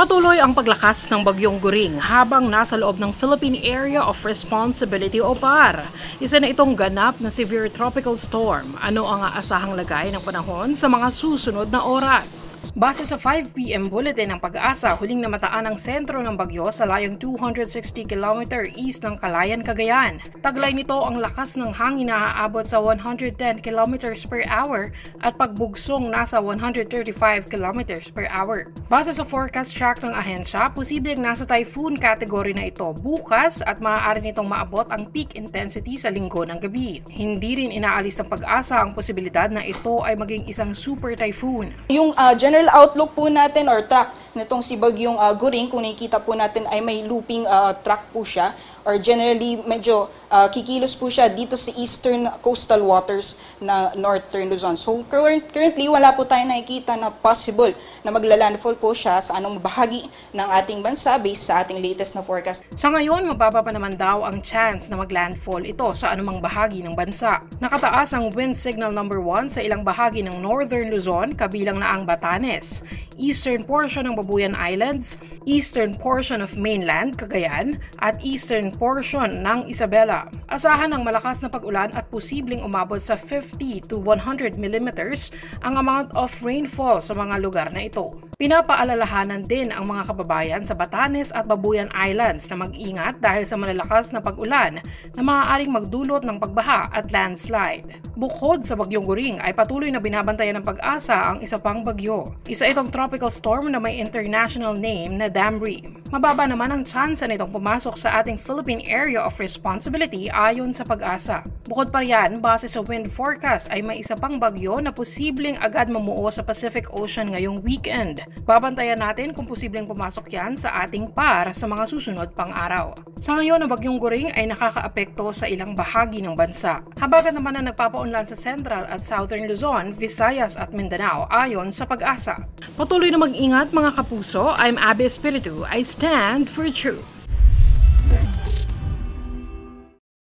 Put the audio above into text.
Patuloy ang paglakas ng bagyong Goring habang nasa loob ng Philippine Area of Responsibility o PAR. Isa na itong ganap na severe tropical storm. Ano ang aasahang lagay ng panahon sa mga susunod na oras? Base sa 5 p.m. bulletin ng Pag-asa, huling namataan ang sentro ng bagyo sa layong 260 km east ng Calayan, Cagayan. Taglay nito ang lakas ng hangin na aabot sa 110 km per hour at pagbugsong nasa 135 km per hour. Base sa forecast track ng ahensya, posibleng nasa typhoon category na ito bukas at maaari nitong maabot ang peak intensity sa linggo ng gabi. Hindi rin inaalis ng Pag-asa ang posibilidad na ito ay maging isang super typhoon. Yung general outlook po natin or track nitong si Bagyong Goring, kung nakikita po natin ay may looping track po siya or generally medyo kikilos po siya dito sa eastern coastal waters na northern Luzon. So currently wala po tayong nakikita na possible na maglalandfall po siya sa anong bahagi ng ating bansa based sa ating latest na forecast. Sa ngayon, mababa pa naman daw ang chance na maglandfall ito sa anumang bahagi ng bansa. Nakataas ang wind signal number 1 sa ilang bahagi ng northern Luzon, kabilang na ang Batanes, eastern portion ng Babuyan Islands, eastern portion of mainland, Cagayan, at eastern portion ng Isabela. Asahan ng malakas na pag-ulan at posibleng umabot sa 50 to 100 millimeters ang amount of rainfall sa mga lugar na ito. Pinapaalalahanan din ang mga kababayan sa Batanes at Babuyan Islands na mag-ingat dahil sa malalakas na pag-ulan na maaaring magdulot ng pagbaha at landslide. Bukod sa Bagyong Goring ay patuloy na binabantayan ng Pag-asa ang isa pang bagyo. Isa itong tropical storm na may international name na Damri. Mababa naman ang tsansa nitong pumasok sa ating Philippine Area of Responsibility ayon sa Pag-asa. Bukod pa riyan, base sa wind forecast ay may isa pang bagyo na posibleng agad mamuo sa Pacific Ocean ngayong weekend. Babantayan natin kung posibleng pumasok yan sa ating PAR sa mga susunod pang araw. Sa ngayon, ang Bagyong Goring ay nakakaapekto sa ilang bahagi ng bansa. Habagat naman na nagpapaunlad sa Central at Southern Luzon, Visayas at Mindanao ayon sa Pag-asa. Patuloy na mag-ingat mga kapuso. I'm Abby Espiritu. I stand for truth.